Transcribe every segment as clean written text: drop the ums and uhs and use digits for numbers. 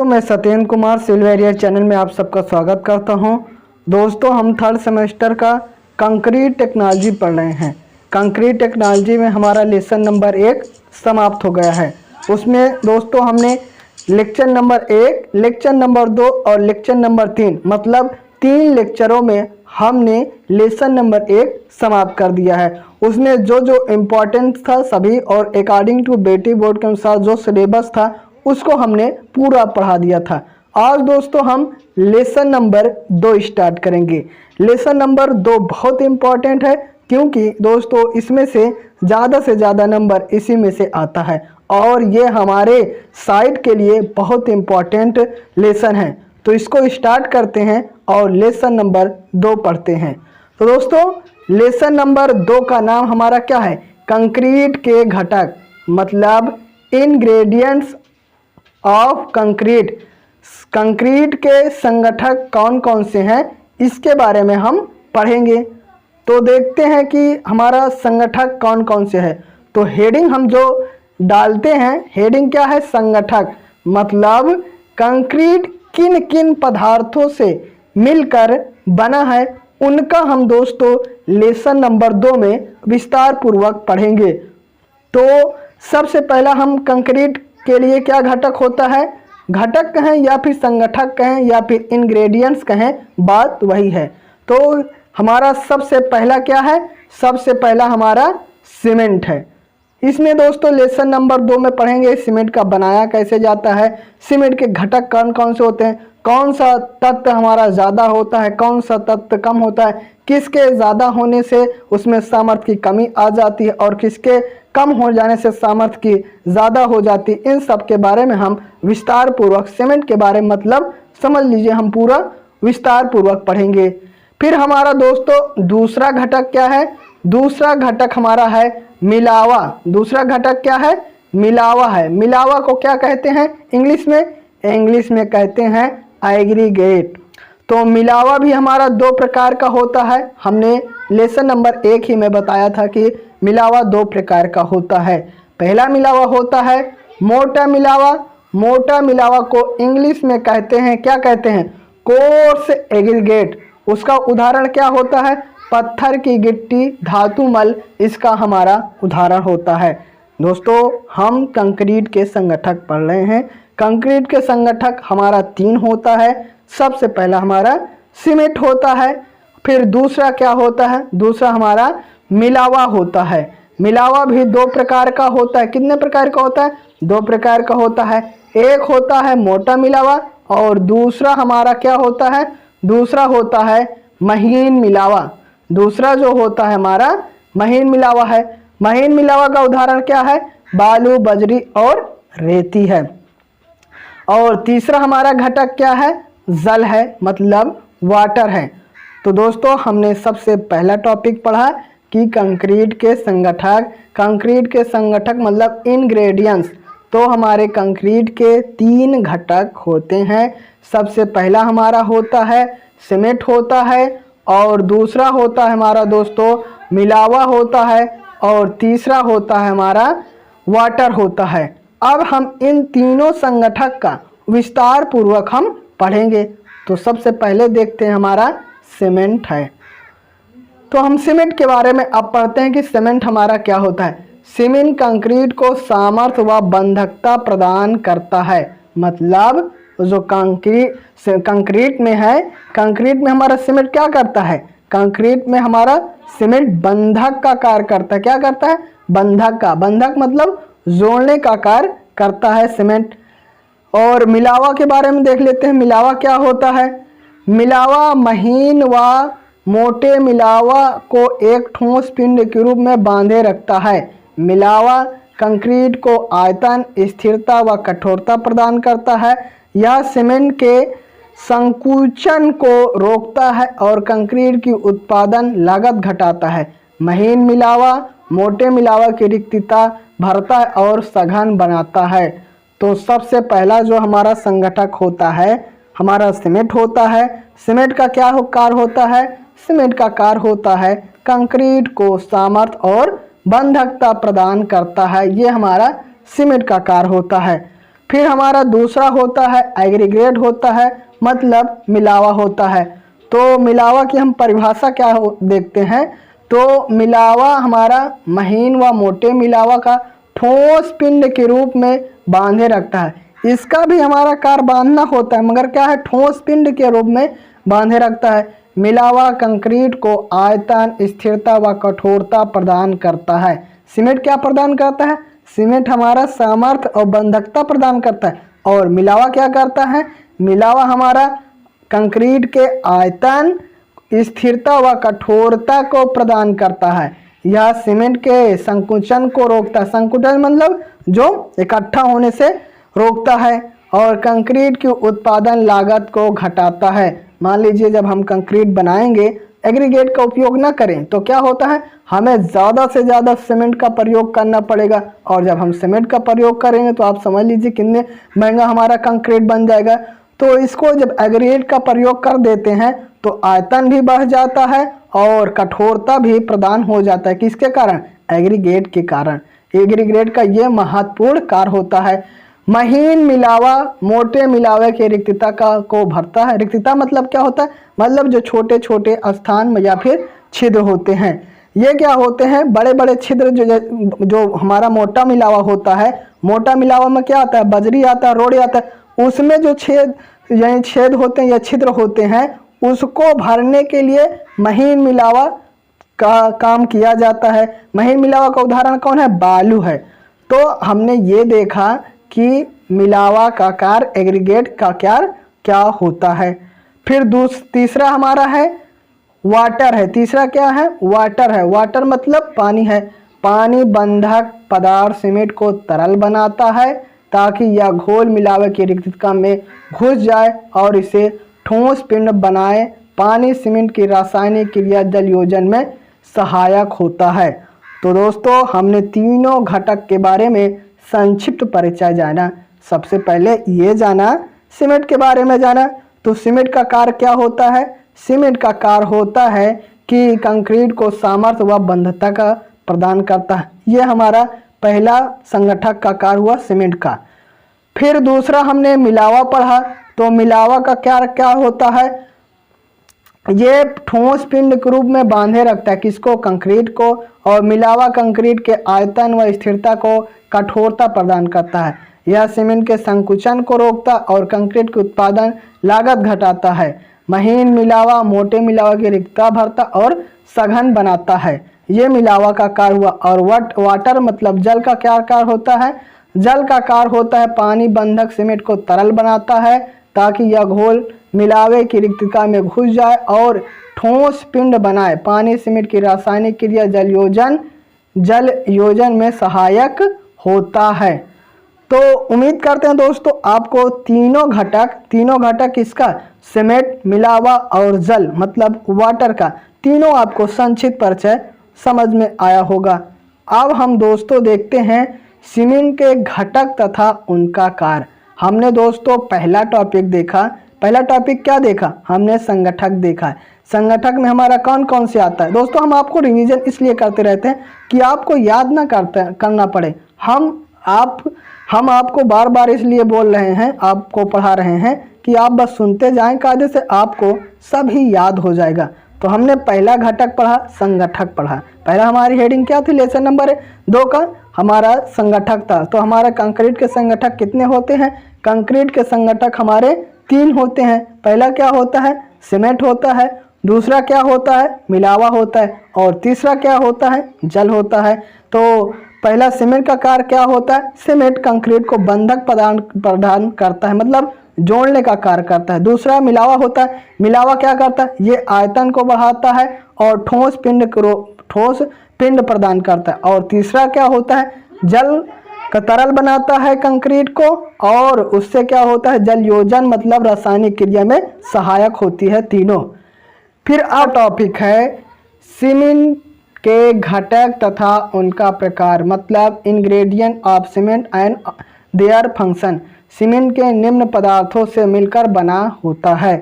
दोस्तों मैं सत्येंद्र कुमार सिल्वेरिया चैनल में आप सबका स्वागत करता हूं। दोस्तों हम थर्ड सेमेस्टर का कंक्रीट टेक्नोलॉजी पढ़ रहे हैं। कंक्रीट टेक्नोलॉजी में हमारा लेसन नंबर 1 समाप्त हो गया है। उसमें दोस्तों हमने लेक्चर नंबर 1, लेक्चर नंबर 2 और लेक्चर नंबर 3 मतलब 3 लेक्चरों में हमने लेसन नंबर 1 समाप्त कर दिया है। उसमें जो जो इम्पोर्टेंट था सभी और अकॉर्डिंग टू बेटी बोर्ड के अनुसार जो सिलेबस था उसको हमने पूरा पढ़ा दिया था। आज दोस्तों हम लेसन नंबर 2 स्टार्ट करेंगे। लेसन नंबर 2 बहुत इम्पॉर्टेंट है क्योंकि दोस्तों इसमें से ज़्यादा नंबर इसी में से आता है और ये हमारे साइट के लिए बहुत इम्पॉर्टेंट लेसन है। तो इसको स्टार्ट करते हैं और लेसन नंबर 2 पढ़ते हैं। तो दोस्तों लेसन नंबर 2 का नाम हमारा क्या है? कंक्रीट के घटक मतलब इंग्रेडिएंट्स ऑफ कंक्रीट। कंक्रीट के संगठक कौन कौन से हैं इसके बारे में हम पढ़ेंगे। तो देखते हैं कि हमारा संगठक कौन कौन से है। तो हेडिंग हम जो डालते हैं, हेडिंग क्या है? संगठक मतलब कंक्रीट किन किन पदार्थों से मिलकर बना है उनका हम दोस्तों लेसन नंबर 2 में विस्तार पूर्वक पढ़ेंगे। तो सबसे पहला हम कंक्रीट के लिए क्या घटक होता है, घटक कहें या फिर संगठक कहें या फिर इंग्रेडिएंट्स कहें, बात वही है। तो हमारा सबसे पहला क्या है? सबसे पहला हमारा सीमेंट है। इसमें दोस्तों लेसन नंबर 2 में पढ़ेंगे सीमेंट का बनाया कैसे जाता है, सीमेंट के घटक कौन कौन से होते हैं, कौन सा तत्व हमारा ज़्यादा होता है, कौन सा तत्व कम होता है, किसके ज़्यादा होने से उसमें सामर्थ्य की कमी आ जाती है और किसके कम हो जाने से सामर्थ्य की ज़्यादा हो जाती है। इन सब के बारे में हम विस्तार पूर्वक सीमेंट के बारे में मतलब समझ लीजिए हम पूरा विस्तार पूर्वक पढ़ेंगे। फिर हमारा दोस्तों दूसरा घटक क्या है? दूसरा घटक हमारा है मिलावा। दूसरा घटक क्या है? मिलावा है। मिलावा को क्या कहते हैं इंग्लिश में? इंग्लिश में कहते हैं एग्रीगेट। तो मिलावा भी हमारा 2 प्रकार का होता है। हमने लेसन नंबर 1 ही में बताया था कि मिलावा 2 प्रकार का होता है। पहला मिलावा होता है मोटा मिलावा। मोटा मिलावा को इंग्लिश में कहते हैं, क्या कहते हैं? Coarse aggregate. उसका उदाहरण क्या होता है? पत्थर की गिट्टी, धातु मल इसका हमारा उदाहरण होता है। दोस्तों हम कंक्रीट के संगठक पढ़ रहे हैं। कंक्रीट के संगठक हमारा 3 होता है। सबसे पहला हमारा सीमेंट होता है, फिर दूसरा क्या होता है? दूसरा हमारा मिलावा होता है। मिलावा भी 2 प्रकार का होता है। कितने प्रकार का होता है? 2 प्रकार का होता है। एक होता है मोटा मिलावा और दूसरा हमारा क्या होता है? दूसरा होता है महीन मिलावा। दूसरा जो होता है हमारा महीन मिलावा है। महीन मिलावा का उदाहरण क्या है? बालू, बजरी और रेती है। और तीसरा हमारा घटक क्या है? जल है मतलब वाटर है। तो दोस्तों हमने सबसे पहला टॉपिक पढ़ा कि कंक्रीट के संगठक। कंक्रीट के संगठक मतलब इंग्रेडिएंट्स। तो हमारे कंक्रीट के 3 घटक होते हैं। सबसे पहला हमारा होता है सीमेंट होता है और दूसरा होता है हमारा दोस्तों मिलावा होता है और तीसरा होता है हमारा वाटर होता है। अब हम इन तीनों संगठक का विस्तार पूर्वक हम पढ़ेंगे। तो सबसे पहले देखते हैं हमारा सीमेंट है। तो हम सीमेंट के बारे में अब पढ़ते हैं कि सीमेंट हमारा क्या होता है। सीमेंट कंक्रीट को सामर्थ्य व बंधकता प्रदान करता है। मतलब जो कंक्रीट में है, कंक्रीट में हमारा सीमेंट क्या करता है? कंक्रीट में हमारा सीमेंट बंधक का कार्य करता है। क्या करता है? बंधक का। बंधक मतलब जोड़ने का कार्य करता है सीमेंट। और मिलावा के बारे में देख लेते हैं। मिलावा क्या होता है? मिलावा महीन व मोटे मिलावा को एक ठोस पिंड के रूप में बांधे रखता है। मिलावा कंक्रीट को आयतन, स्थिरता व कठोरता प्रदान करता है। यह सीमेंट के संकुचन को रोकता है और कंक्रीट की उत्पादन लागत घटाता है। महीन मिलावा मोटे मिलावा की रिक्तता भरता है और सघन बनाता है। तो सबसे पहला जो हमारा संगठक होता है हमारा सीमेंट होता है। सीमेंट का क्या कार्य होता है? सीमेंट का कार्य होता है कंक्रीट को सामर्थ्य और बंधकता प्रदान करता है। ये हमारा सीमेंट का कार्य होता है। फिर हमारा दूसरा होता है एग्रीगेट होता है, मतलब मिलावा होता है। तो मिलावा की हम परिभाषा क्या देखते हैं। तो मिलावा हमारा महीन व मोटे मिलावा का ठोस पिंड के रूप में बांधे रखता है। इसका भी हमारा कार्य बांधना होता है, मगर क्या है, ठोस पिंड के रूप में बांधे रखता है। मिलावा कंक्रीट को आयतन, स्थिरता व कठोरता प्रदान करता है। सीमेंट क्या प्रदान करता है? सीमेंट हमारा सामर्थ्य और बंधकता प्रदान करता है। और मिलावा क्या करता है? मिलावा हमारा कंक्रीट के आयतन, स्थिरता व कठोरता को प्रदान करता है। यह सीमेंट के संकुचन को रोकता है। संकुचन मतलब जो इकट्ठा होने से रोकता है। और कंक्रीट की उत्पादन लागत को घटाता है। मान लीजिए जब हम कंक्रीट बनाएंगे, एग्रीगेट का उपयोग ना करें तो क्या होता है, हमें ज़्यादा से ज़्यादा सीमेंट का प्रयोग करना पड़ेगा। और जब हम सीमेंट का प्रयोग करेंगे तो आप समझ लीजिए कितने महंगा हमारा कंक्रीट बन जाएगा। तो इसको जब एग्रीगेट का प्रयोग कर देते हैं तो आयतन भी बढ़ जाता है और कठोरता भी प्रदान हो जाता है। किसके कारण? एग्रीगेट के कारण। एग्रीगेट का ये महत्वपूर्ण कार्य होता है। महीन मिलावा मोटे मिलावे के रिक्तता को भरता है। रिक्तता मतलब क्या होता है? मतलब जो छोटे छोटे स्थान या फिर छिद्र होते हैं। ये क्या होते हैं? बड़े बड़े छिद्र जो हमारा मोटा मिलावा होता है। मोटा मिलावा में क्या आता है? बजरी आता है, रोड़ी आता है। उसमें जो छेद होते हैं या छिद्र होते हैं, उसको भरने के लिए महीन मिलावा का काम किया जाता है। महीन मिलावा का उदाहरण कौन है? बालू है। तो हमने ये देखा कि मिलावा का कार्य, एग्रीगेट का कार्य क्या होता है। फिर तीसरा हमारा है वाटर है। तीसरा क्या है? वाटर है। वाटर मतलब पानी है। पानी बंधक पदार्थ सीमेंट को तरल बनाता है ताकि यह घोल मिलावे की रिक्तता में घुस जाए और इसे ठोस पिंड बनाए। पानी सीमेंट की रासायनिक क्रिया जल योजन में सहायक होता है। तो दोस्तों हमने तीनों घटक के बारे में संक्षिप्त परिचय जाना। सबसे पहले ये जाना, सीमेंट के बारे में जाना। तो सीमेंट का कार्य क्या होता है? सीमेंट का कार्य होता है कि कंक्रीट को सामर्थ्य व बंधता का प्रदान करता है। ये हमारा पहला संगठक का कार्य हुआ सीमेंट का। फिर दूसरा हमने मिलावा पढ़ा। तो मिलावा का कार्य क्या होता है? ये ठोस पिंड के रूप में बांधे रखता है। किसको? कंक्रीट को। और मिलावा कंक्रीट के आयतन व स्थिरता को कठोरता प्रदान करता है। यह सीमेंट के संकुचन को रोकता और कंक्रीट के उत्पादन लागत घटाता है। महीन मिलावा मोटे मिलावा की रिक्तता भरता और सघन बनाता है। ये मिलावा का कार्य हुआ। और वाटर मतलब जल का क्या कार्य होता है? जल का कार्य होता है पानी बंधक सीमेंट को तरल बनाता है ताकि यह घोल मिलावे की रिक्तता में घुस जाए और ठोस पिंड बनाए। पानी सीमेंट की रासायनिक क्रिया जल योजन में सहायक होता है। तो उम्मीद करते हैं दोस्तों आपको तीनों घटक इसका सीमेंट, मिलावा और जल मतलब वाटर का तीनों आपको संक्षिप्त परिचय समझ में आया होगा। अब हम दोस्तों देखते हैं सीमेंट के घटक तथा उनका कार्य। हमने दोस्तों पहला टॉपिक देखा। पहला टॉपिक क्या देखा? हमने संगठक देखा है। संगठक में हमारा कौन कौन से आता है? दोस्तों हम आपको रिवीजन इसलिए करते रहते हैं कि आपको याद ना करना पड़े। हम आपको बार बार इसलिए बोल रहे हैं, आपको पढ़ा रहे हैं कि आप बस सुनते जाएं, कायदे से आपको सभी याद हो जाएगा। तो हमने पहला घटक पढ़ा, संगठक पढ़ा। पहला हमारी हेडिंग क्या थी? लेसन नंबर 2 का हमारा संगठक था। तो हमारा कंक्रीट के संगठक कितने होते हैं? कंक्रीट के संगठक हमारे 3 होते हैं। पहला क्या होता है? सीमेंट होता है। दूसरा क्या होता है? मिलावा होता है। और तीसरा क्या होता है? जल होता है। तो पहला सीमेंट का कार्य क्या होता है? सीमेंट कंक्रीट को बंधक प्रदान करता है, मतलब जोड़ने का कार्य करता है। दूसरा मिलावा होता है। मिलावा क्या करता है? ये आयतन को बढ़ाता है और ठोस पिंड प्रदान करता है। और तीसरा क्या होता है? जल का तरल बनाता है कंक्रीट को और उससे क्या होता है? जल योजन मतलब रासायनिक क्रिया में सहायक होती है तीनों। फिर टॉपिक है सीमेंट के घटक तथा उनका प्रकार, मतलब ingredient of cement and their function. Cement के निम्न पदार्थों से मिलकर बना होता है।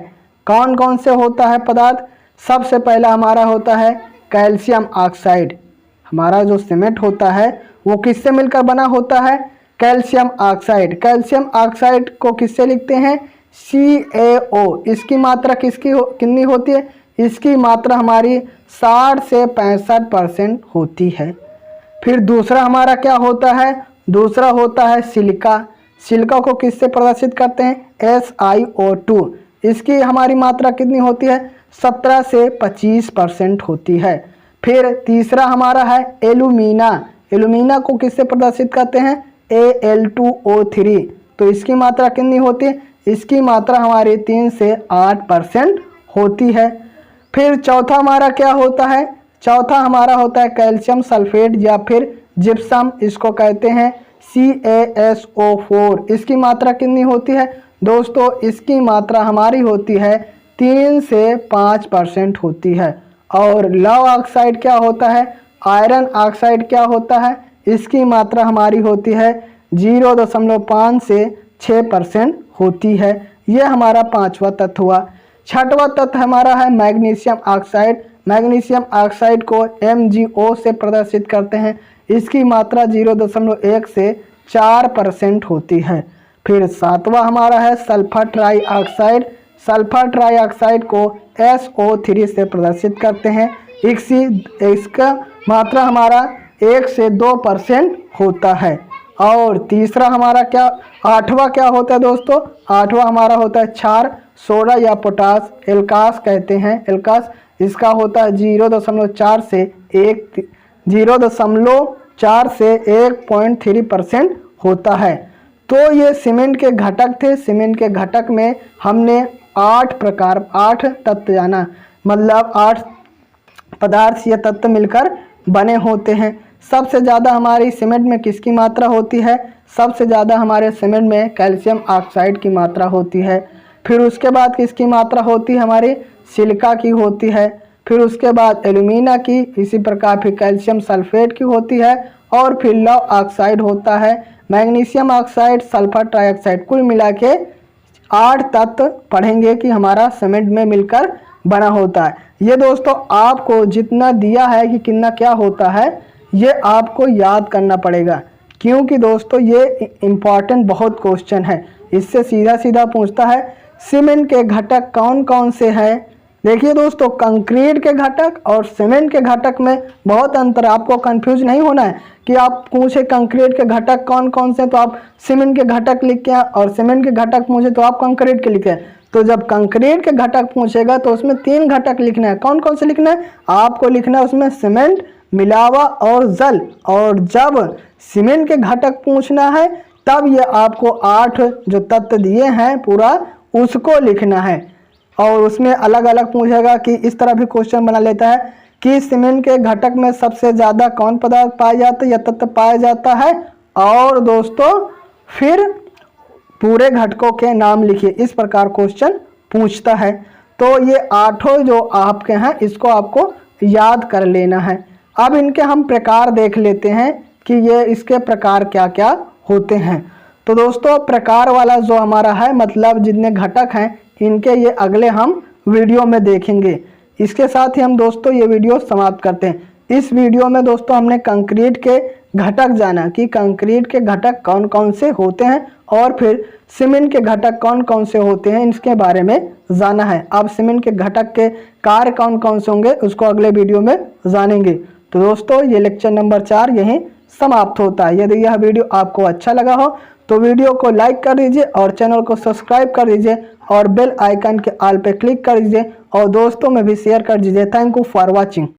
कौन कौन से होता है पदार्थ? सबसे पहला हमारा होता है कैल्शियम ऑक्साइड। हमारा जो सीमेंट होता है वो किससे मिलकर बना होता है? Calcium oxide. कैल्शियम ऑक्साइड को किससे लिखते हैं? CaO। इसकी मात्रा कितनी होती है? इसकी मात्रा हमारी 60 से 65% होती है। फिर दूसरा हमारा क्या होता है? दूसरा होता है सिलिका। सिलिका को किससे प्रदर्शित करते हैं? SiO2। इसकी हमारी मात्रा कितनी होती है? 17 से 25% होती है। फिर तीसरा हमारा है एल्यूमिना। एल्यूमिना को किससे प्रदर्शित करते हैं? Al2O3। तो इसकी मात्रा कितनी होती है? इसकी मात्रा हमारी 3 से 8% होती है। फिर चौथा हमारा क्या होता है? चौथा हमारा होता है कैल्शियम सल्फेट या फिर जिप्सम। इसको कहते हैं CaSO4। इसकी मात्रा कितनी होती है? दोस्तों इसकी मात्रा हमारी होती है 3 से 5% होती है। और लौह ऑक्साइड क्या होता है? आयरन ऑक्साइड क्या होता है? इसकी मात्रा हमारी होती है 0.5 से 6% होती है। यह हमारा पांचवा तत्व हुआ। छठवां तत्व हमारा है मैग्नीशियम ऑक्साइड। मैग्नीशियम ऑक्साइड को MgO से प्रदर्शित करते हैं। इसकी मात्रा 0.1 से 4% होती है। फिर सातवां हमारा है सल्फर ट्राईऑक्साइड। सल्फर ट्राईऑक्साइड को SO3 से प्रदर्शित करते हैं। इसका मात्रा हमारा 1 से 2% होता है। और तीसरा हमारा क्या, आठवां क्या होता है दोस्तों? आठवां हमारा होता है क्षार, सोडा या पोटास, एल्कास कहते हैं। एल्कास इसका होता है 0.4 से 1.3% होता है। तो ये सीमेंट के घटक थे। सीमेंट के घटक में हमने 8 तत्व जाना, मतलब 8 पदार्थ या तत्व मिलकर बने होते हैं। सबसे ज़्यादा हमारी सीमेंट में किसकी मात्रा होती है? सबसे ज़्यादा हमारे सीमेंट में कैल्शियम ऑक्साइड की मात्रा होती है। फिर उसके बाद किसकी मात्रा होती है? हमारी सिलिका की होती है। फिर उसके बाद एल्यूमिना की, इसी प्रकार फिर कैल्शियम सल्फेट की होती है। और फिर लौह ऑक्साइड होता है, मैग्नीशियम ऑक्साइड, सल्फर ट्राईऑक्साइड। कुल मिला के 8 तत्व पढ़ेंगे कि हमारा सीमेंट में मिलकर बना होता है। ये दोस्तों आपको जितना दिया है कि कितना क्या होता है, ये आपको याद करना पड़ेगा, क्योंकि दोस्तों ये इम्पॉर्टेंट बहुत क्वेश्चन है। इससे सीधा सीधा पूछता है सीमेंट के घटक कौन कौन से हैं। देखिए दोस्तों, कंक्रीट के घटक और सीमेंट के घटक में बहुत अंतर है। आपको कंफ्यूज नहीं होना है कि आप पूछे कंक्रीट के घटक कौन कौन से तो आप सीमेंट के घटक लिख के, और सीमेंट के घटक पूछे तो आप कंक्रीट के लिखे। तो जब कंक्रीट के घटक पूछेगा तो उसमें 3 घटक लिखना है। कौन कौन से लिखना है? आपको लिखना है उसमें सीमेंट, मिलावा और जल। और जब सीमेंट के घटक पूछना है तब ये आपको 8 जो तत्व दिए हैं पूरा उसको लिखना है। और उसमें अलग अलग पूछेगा कि इस तरह भी क्वेश्चन बना लेता है कि सीमेंट के घटक में सबसे ज़्यादा कौन पदार्थ पाया जाता है या तत्व पाया जाता है। और दोस्तों फिर पूरे घटकों के नाम लिखिए। इस प्रकार क्वेश्चन पूछता है। तो ये 8 जो आपके हैं इसको आपको याद कर लेना है। अब इनके हम प्रकार देख लेते हैं कि ये इसके प्रकार क्या क्या होते हैं। तो दोस्तों प्रकार वाला जो हमारा है, मतलब जितने घटक हैं इनके ये अगले हम वीडियो में देखेंगे। इसके साथ ही हम दोस्तों ये वीडियो समाप्त करते हैं। इस वीडियो में दोस्तों हमने कंक्रीट के घटक जाना कि कंक्रीट के घटक कौन कौन से होते हैं, और फिर सीमेंट के घटक कौन कौन से होते हैं इसके बारे में जाना है। अब सीमेंट के घटक के कार्य कौन कौन से होंगे उसको अगले वीडियो में जानेंगे। तो दोस्तों ये लेक्चर नंबर 4 यहीं समाप्त होता है। यदि यह वीडियो आपको अच्छा लगा हो तो वीडियो को लाइक कर दीजिए और चैनल को सब्सक्राइब कर दीजिए और बेल आइकन के ऑल पे क्लिक कर दीजिए और दोस्तों में भी शेयर कर दीजिए। Thank you for watching.